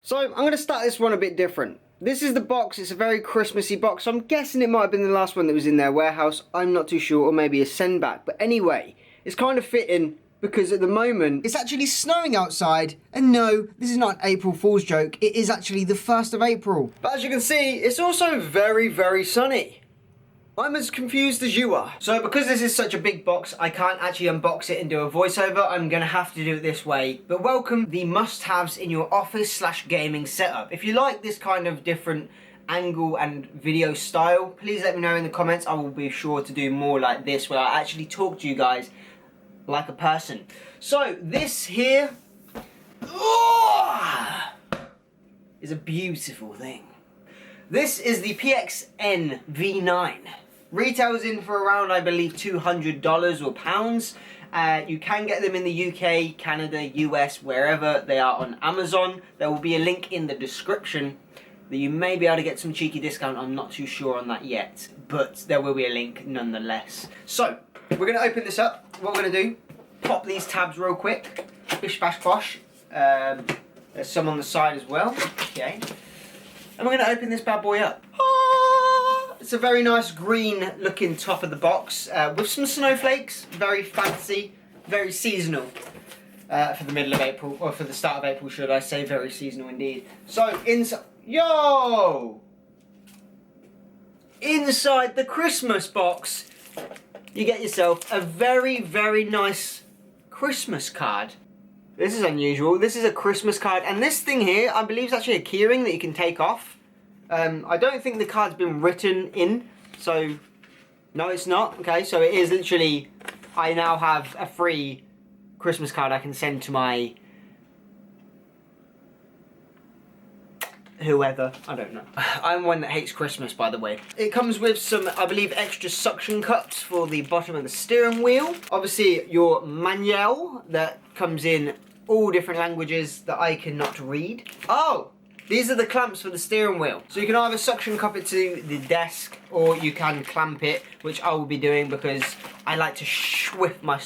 So I'm going to start this one a bit different. This is the box. It's a very Christmassy box. So I'm guessing it might have been the last one that was in their warehouse. I'm not too sure, or maybe a send back. But anyway, it's kind of fitting because at the moment it's actually snowing outside. And no, this is not an April Fool's joke. It is actually the 1st of April. But as you can see, it's also very, very sunny. I'm as confused as you are. So because this is such a big box, I can't actually unbox it and do a voiceover. I'm gonna have to do it this way. But welcome the must-haves in your office/gaming setup. If you like this kind of different angle and video style, please let me know in the comments. I will be sure to do more like this, where I actually talk to you guys like a person. So this here is a beautiful thing. This is the PXN-V9. Retails in for around, I believe, $200 or pounds. You can get them in the UK, Canada, US, wherever they are on Amazon. There will be a link in the description that you may be able to get some cheeky discount. I'm not too sure on that yet, but there will be a link nonetheless. So, we're going to open this up. What we're going to do, pop these tabs real quick. Bish bash bosh. There's some on the side as well. Okay. And we're going to open this bad boy up. It's a very nice green looking top of the box with some snowflakes. Very fancy, very seasonal for the middle of April, or for the start of April should I say. Very seasonal indeed. So inside, inside the Christmas box, you get yourself a very, very nice Christmas card. This is unusual. This is a Christmas card, and this thing here, I believe, is actually a keyring that you can take off. I don't think the card's been written in, so no, it's not. Okay, so it is literally, I now have a free Christmas card I can send to my whoever, I don't know. I'm one that hates Christmas, by the way. It comes with some, I believe, extra suction cups for the bottom of the steering wheel. Obviously, your manual that comes in all different languages that I cannot read. Oh! These are the clamps for the steering wheel. So you can either suction cup it to the desk, or you can clamp it, which I will be doing because I like to swift my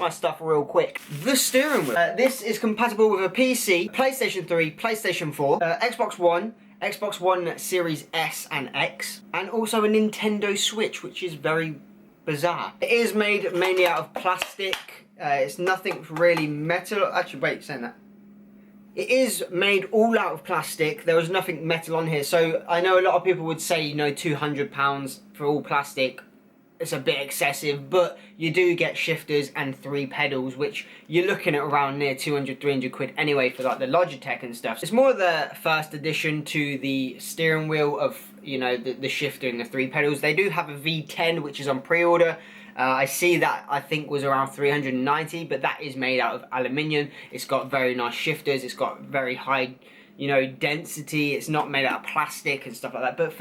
stuff real quick. The steering wheel. This is compatible with a PC, PlayStation 3, PlayStation 4, Xbox One, Xbox One Series S and X, and also a Nintendo Switch, which is very bizarre. It is made mainly out of plastic. It's nothing really metal. Actually, wait, saying that. It is made all out of plastic. There was nothing metal on here. So I know a lot of people would say, you know, £200 for all plastic. It's a bit excessive, but you do get shifters and 3 pedals, which you're looking at around near 200, 300 quid anyway for like the Logitech and stuff. It's more the first addition to the steering wheel of, you know, the shifter and the 3 pedals. They do have a V10, which is on pre-order. I see that I think was around 390, but that is made out of aluminium. It's got very nice shifters. It's got very high, you know, density. It's not made out of plastic and stuff like that. But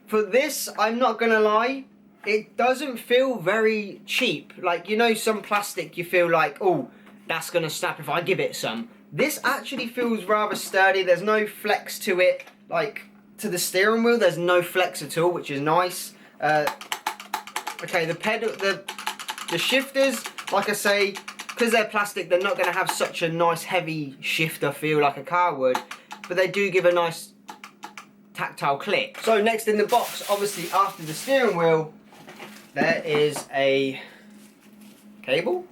for this, I'm not gonna lie, it doesn't feel very cheap. Like, you know, some plastic you feel like, oh, that's gonna snap if I give it some. This actually feels rather sturdy. There's no flex to it. Like, to the steering wheel, there's no flex at all, which is nice. Okay, the shifters, like I say, because they're plastic, they're not going to have such a nice heavy shifter feel like a car would, but they do give a nice tactile click. So next in the box, obviously after the steering wheel, there is a cable.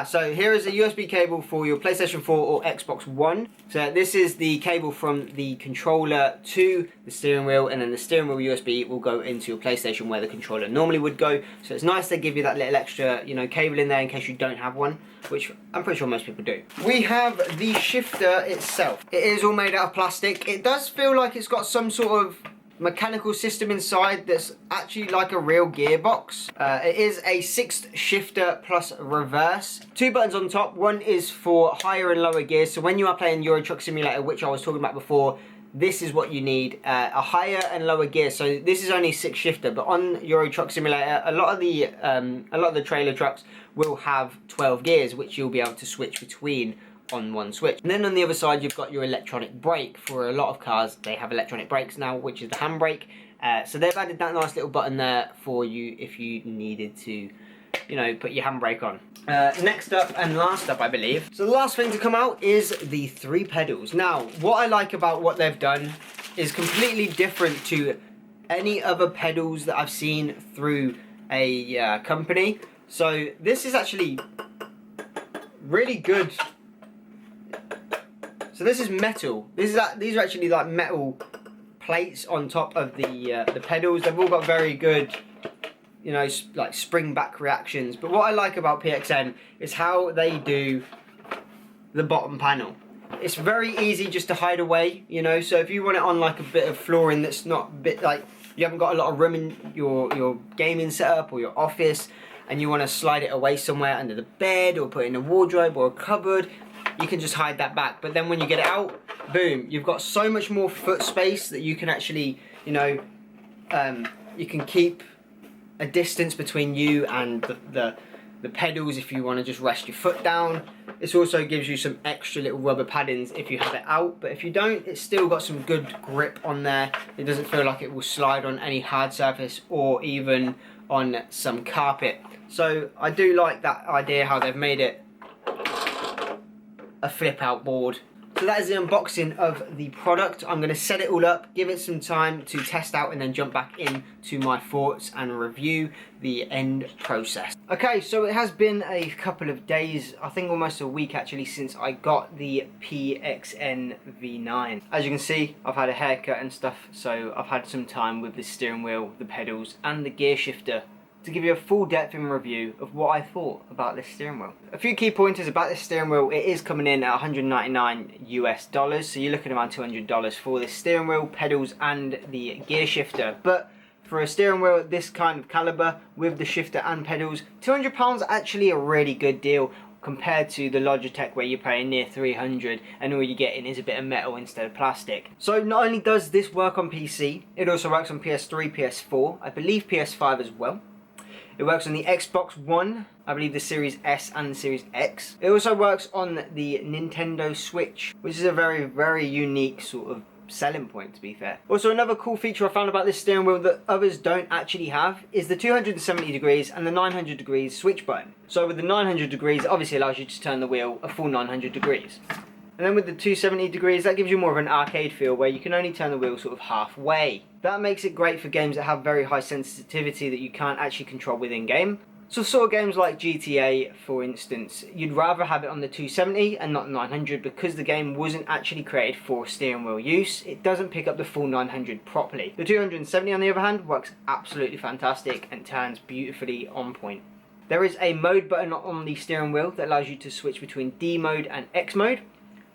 So here is a USB cable for your PlayStation 4 or Xbox One. So this is the cable from the controller to the steering wheel, and then the steering wheel USB will go into your PlayStation where the controller normally would go. So it's nice they give you that little extra, you know, cable in there in case you don't have one, which I'm pretty sure most people do. We have the shifter itself. It is all made out of plastic. It does feel like it's got some sort of mechanical system inside that's actually like a real gearbox. It is a 6th shifter plus reverse. 2 buttons on top. One is for higher and lower gears. So when you are playing Euro Truck Simulator, which I was talking about before, this is what you need, a higher and lower gear. So this is only 6 shifter, but on Euro Truck Simulator, a lot of the trailer trucks will have 12 gears, which you'll be able to switch between on one switch. And then on the other side, you've got your electronic brake. For a lot of cars, they have electronic brakes now, which is the handbrake. So they've added that nice little button there for you if you needed to you know, put your handbrake on. Next up and last up, I believe. So the last thing to come out is the 3 pedals. Now, what I like about what they've done is completely different to any other pedals that I've seen through a company. So this is actually really good. So this is metal. These are actually like metal plates on top of the pedals. They've all got very good, you know, like spring back reactions. But what I like about PXN is how they do the bottom panel. It's very easy just to hide away, you know. So if you want it on like a bit of flooring that's not a bit like you haven't got a lot of room in your gaming setup or your office, and you want to slide it away somewhere under the bed or put it in a wardrobe or a cupboard, you can just hide that back. But then when you get it out, boom, you've got so much more foot space that you can actually, you know, you can keep a distance between you and the pedals if you want to just rest your foot down. This also gives you some extra little rubber paddings if you have it out, but if you don't, it's still got some good grip on there. It doesn't feel like it will slide on any hard surface or even on some carpet. So I do like that idea how they've made it a flip out board. So that is the unboxing of the product. I'm going to set it all up, give it some time to test out, and then jump back into my thoughts and review the end process. Okay, so it has been a couple of days, I think almost a week actually, since I got the PXN-V9. As you can see, I've had a haircut and stuff, so I've had some time with the steering wheel, the pedals, and the gear shifter to give you a full depth in review of what I thought about this steering wheel. A few key pointers about this steering wheel: it is coming in at $199 US, so you're looking around $200 for this steering wheel, pedals and the gear shifter. But for a steering wheel at this kind of caliber with the shifter and pedals, £200 actually a really good deal compared to the Logitech where you're paying near 300 and all you're getting is a bit of metal instead of plastic. So not only does this work on PC, it also works on PS3, PS4, I believe PS5 as well. It works on the Xbox One, I believe the Series S and the Series X. It also works on the Nintendo Switch, which is a very, very unique sort of selling point, to be fair. Also, another cool feature I found about this steering wheel that others don't actually have is the 270 degrees and the 900 degrees switch button. So with the 900 degrees, it obviously allows you to turn the wheel a full 900 degrees. And then with the 270 degrees, that gives you more of an arcade feel where you can only turn the wheel sort of halfway. That makes it great for games that have very high sensitivity that you can't actually control within game. So sort of games like GTA, for instance, you'd rather have it on the 270 and not 900 because the game wasn't actually created for steering wheel use. It doesn't pick up the full 900 properly. The 270 on the other hand works absolutely fantastic and turns beautifully on point. There is a mode button on the steering wheel that allows you to switch between D mode and X mode.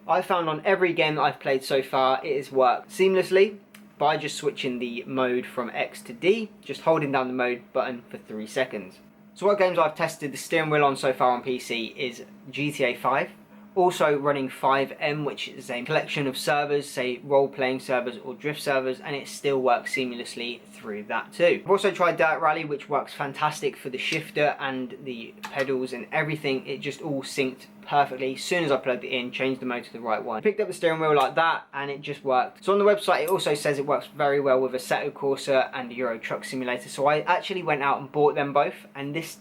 I found on every game that I've played so far, it has worked seamlessly by just switching the mode from X to D, just holding down the mode button for 3 seconds. So what games I've tested the steering wheel on so far on PC is GTA 5, also running 5M, which is a collection of servers, say role-playing servers or drift servers, and it still works seamlessly through that too. I've also tried Dirt Rally, which works fantastic for the shifter and the pedals and everything. It just all synced perfectly. As soon as I plugged it in, changed the mode to the right one, picked up the steering wheel like that, and it just worked. So on the website it also says it works very well with Assetto Corsa and Euro Truck Simulator, so I actually went out and bought them both, and this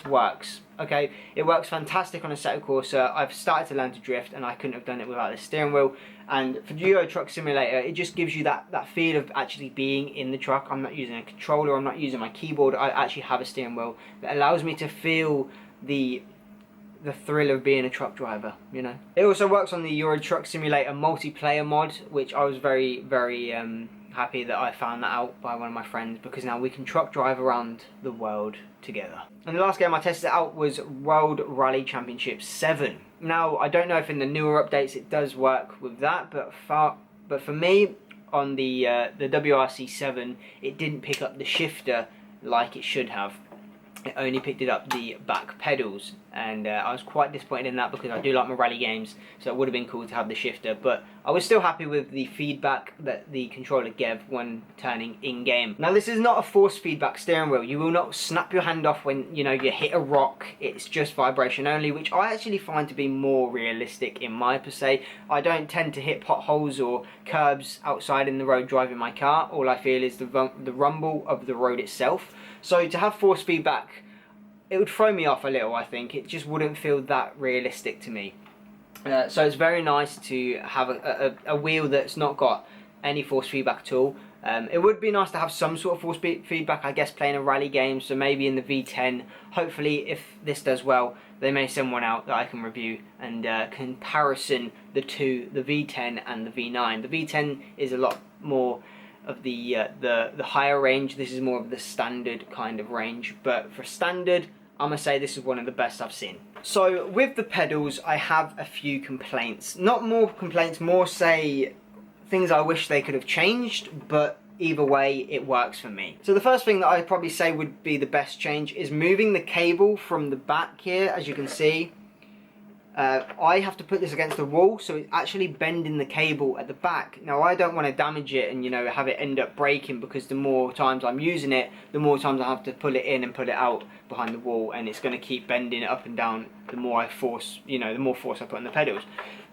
works. Okay, it works fantastic on Assetto Corsa. I've started to learn to drift and I couldn't have done it without this steering wheel. And for Euro Truck Simulator, it just gives you that feel of actually being in the truck. I'm not using a controller, I'm not using my keyboard, I actually have a steering wheel that allows me to feel the thrill of being a truck driver, you know. It also works on the Euro Truck Simulator multiplayer mod, which I was very, very happy that I found that out by one of my friends, because now we can truck drive around the world together. And the last game I tested out was World Rally Championship 7. Now, I don't know if in the newer updates it does work with that, but for me, on the WRC 7, it didn't pick up the shifter like it should have. It only picked it up the back pedals, and I was quite disappointed in that because I do like my rally games, so it would have been cool to have the shifter, but I was still happy with the feedback that the controller gave when turning in-game. Now, this is not a force feedback steering wheel. You will not snap your hand off when, you know, you hit a rock. It's just vibration only, which I actually find to be more realistic in my per se. I don't tend to hit potholes or curbs outside in the road driving my car. All I feel is the rumble of the road itself. So to have force feedback it would throw me off a little, I think. It just wouldn't feel that realistic to me. So it's very nice to have a wheel that's not got any force feedback at all. It would be nice to have some sort of force feedback, I guess, playing a rally game. So maybe in the V10, hopefully if this does well, they may send one out that I can review and comparison the two, the V10 and the V9. The V10 is a lot more of the higher range. This is more of the standard kind of range, but for standard, I'm going to say this is one of the best I've seen. So with the pedals, I have a few complaints. Not more complaints, more say things I wish they could have changed, but either way, it works for me. So the first thing that I'd probably say would be the best change is moving the cable from the back here, as you can see. I have to put this against the wall, so it's actually bending the cable at the back. Now, I don't want to damage it and, you know, have it end up breaking, because the more times I'm using it, the more times I have to pull it in and pull it out behind the wall, and it's going to keep bending it up and down the more I force, you know, the more force I put on the pedals.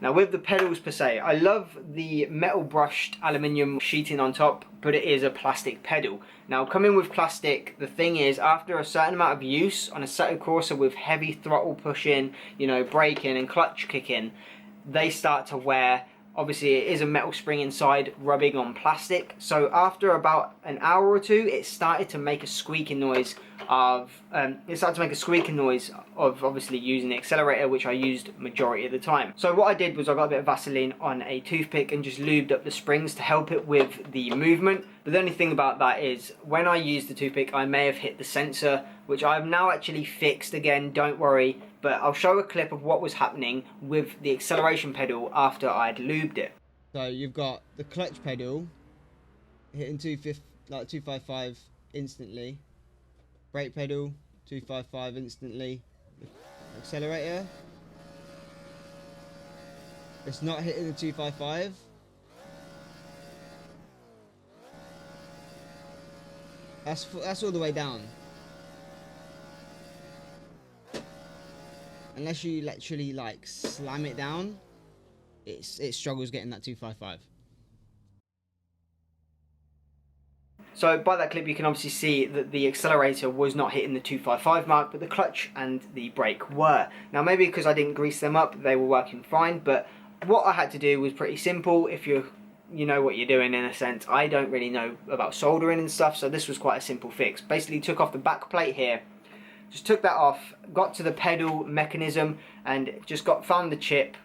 Now, with the pedals per se, I love the metal brushed aluminium sheeting on top, but it is a plastic pedal. Now, coming with plastic, the thing is, after a certain amount of use on a Assetto Corsa with heavy throttle pushing, you know, braking and clutch kicking, they start to wear. Obviously, it is a metal spring inside rubbing on plastic. So after about an hour or two, it started to make a squeaking noise of obviously using the accelerator, which I used majority of the time. So what I did was I got a bit of Vaseline on a toothpick and just lubed up the springs to help it with the movement. But the only thing about that is when I used the toothpick, I may have hit the sensor, which I've now actually fixed again, don't worry. But I'll show a clip of what was happening with the acceleration pedal after I'd lubed it. So you've got the clutch pedal hitting 255 instantly. Brake pedal 255 instantly. Accelerator, it's not hitting the 255. That's all the way down. Unless you literally like slam it down, it struggles getting that 255. So by that clip you can obviously see that the accelerator was not hitting the 255 mark, but the clutch and the brake were. Now maybe because I didn't grease them up, they were working fine, but what I had to do was pretty simple. If you know what you're doing, in a sense, I don't really know about soldering and stuff, so this was quite a simple fix. Basically took off the back plate here, just took that off, got to the pedal mechanism and just found the chip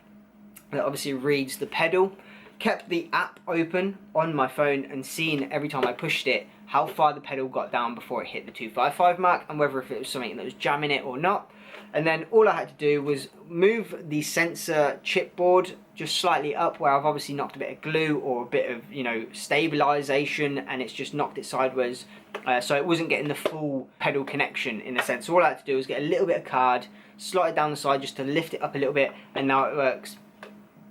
that obviously reads the pedal, kept the app open on my phone and seen every time I pushed it how far the pedal got down before it hit the 255 mark and whether if it was something that was jamming it or not. And then all I had to do was move the sensor chipboard just slightly up where I've obviously knocked a bit of glue or a bit of, you know, stabilization, and it's just knocked it sideways. So it wasn't getting the full pedal connection in a sense. So all I had to do was get a little bit of card, slide it down the side just to lift it up a little bit, and now it works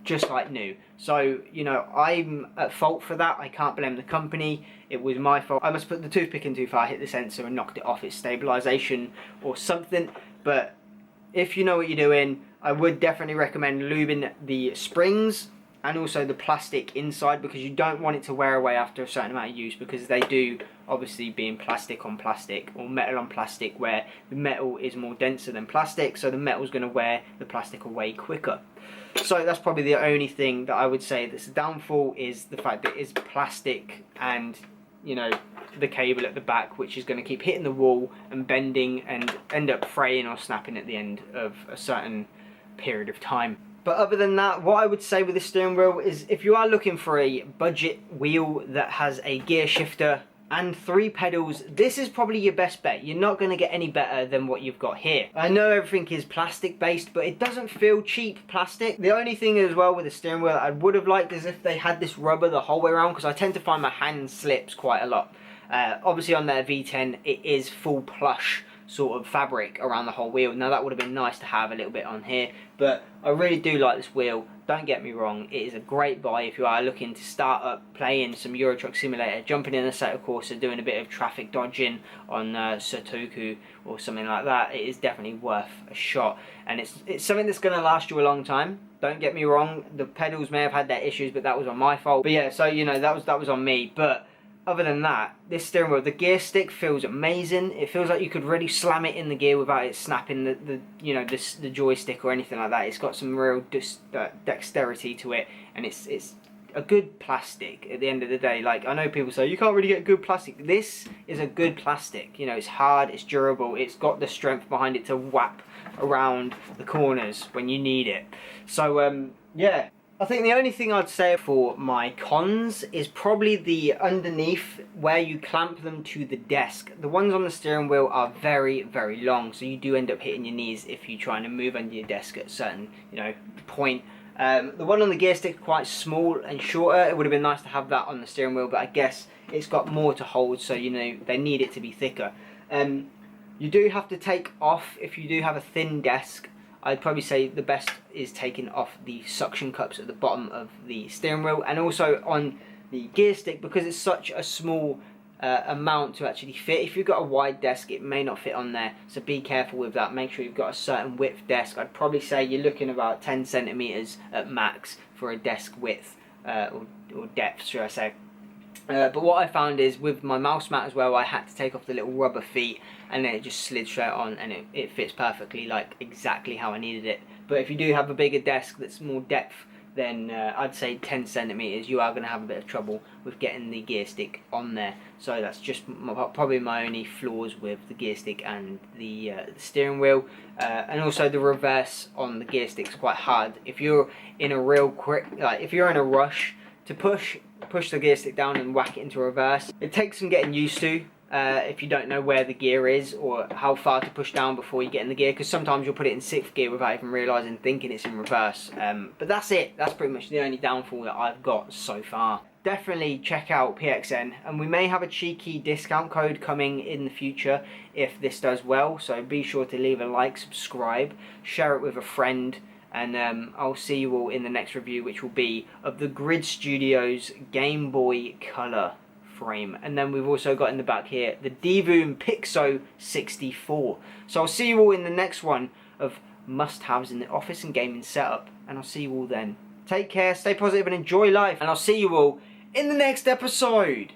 just like new. So, you know, I'm at fault for that. I can't blame the company. It was my fault. I must put the toothpick in too far, hit the sensor and knocked it off its stabilization or something. But if you know what you're doing, I would definitely recommend lubing the springs and also the plastic inside, because you don't want it to wear away after a certain amount of use, because they do, obviously being plastic on plastic or metal on plastic, where the metal is more denser than plastic, so the metal's going to wear the plastic away quicker. So that's probably the only thing that I would say that's a downfall, is the fact that it's plastic and, you know, the cable at the back, which is going to keep hitting the wall and bending and end up fraying or snapping at the end of a certain period of time. But other than that, what I would say with the steering wheel is, if you are looking for a budget wheel that has a gear shifter and 3 pedals, this is probably your best bet. You're not going to get any better than what you've got here. I know everything is plastic based, but it doesn't feel cheap plastic. The only thing as well with the steering wheel I would have liked is if they had this rubber the whole way around, because I tend to find my hand slips quite a lot. Obviously on their V10 it is full plush sort of fabric around the whole wheel. Now that would have been nice to have a little bit on here, but I really do like this wheel. Don't get me wrong, it is a great buy if you are looking to start up playing some Euro Truck Simulator, jumping in a Assetto Corsa, doing a bit of traffic dodging on Sudoku or something like that. It is definitely worth a shot, and it's something that's going to last you a long time. Don't get me wrong, the pedals may have had their issues, but that was on my fault. But yeah, so you know, that was on me. But other than that, this steering wheel, the gear stick feels amazing. It feels like you could really slam it in the gear without it snapping the joystick or anything like that. It's got some real dexterity to it, and it's a good plastic at the end of the day. Like, I know people say you can't really get good plastic. This is a good plastic. You know, it's hard, it's durable, it's got the strength behind it to whap around the corners when you need it. So yeah, I think the only thing I'd say for my cons is probably the underneath where you clamp them to the desk. The ones on the steering wheel are very, very long, so you do end up hitting your knees if you're trying to move under your desk at a certain, you know, point. The one on the gear stick is quite small and shorter. It would have been nice to have that on the steering wheel, but I guess it's got more to hold, so you know they need it to be thicker. You do have to take off, if you do have a thin desk, I'd probably say the best is taking off the suction cups at the bottom of the steering wheel, and also on the gear stick, because it's such a small amount to actually fit. If you've got a wide desk, it may not fit on there, so be careful with that. Make sure you've got a certain width desk. I'd probably say you're looking about 10 centimeters at max for a desk width, or depth, should I say. But what I found is with my mouse mat as well, I had to take off the little rubber feet, and then it just slid straight on, and it fits perfectly, like exactly how I needed it. But if you do have a bigger desk that's more depth, then I'd say 10 centimeters, you are going to have a bit of trouble with getting the gear stick on there. So that's just probably my only flaws with the gear stick and the steering wheel. And also the reverse on the gear stick is quite hard. If you're in a real quick, like if you're in a rush to push the gear stick down and whack it into reverse, it takes some getting used to. If you don't know where the gear is or how far to push down before you get in the gear, because sometimes you'll put it in 6th gear without even realising, thinking it's in reverse. But that's it. That's pretty much the only downfall that I've got so far. Definitely check out PXN, and we may have a cheeky discount code coming in the future if this does well, so be sure to leave a like, subscribe, share it with a friend, and I'll see you all in the next review, which will be of the Grid Studios Game Boy Color frame. And then we've also got in the back here the Divoom Pixoo 64. So I'll see you all in the next one of must-haves in the office and gaming setup, and I'll see you all then. Take care, stay positive and enjoy life, and I'll see you all in the next episode.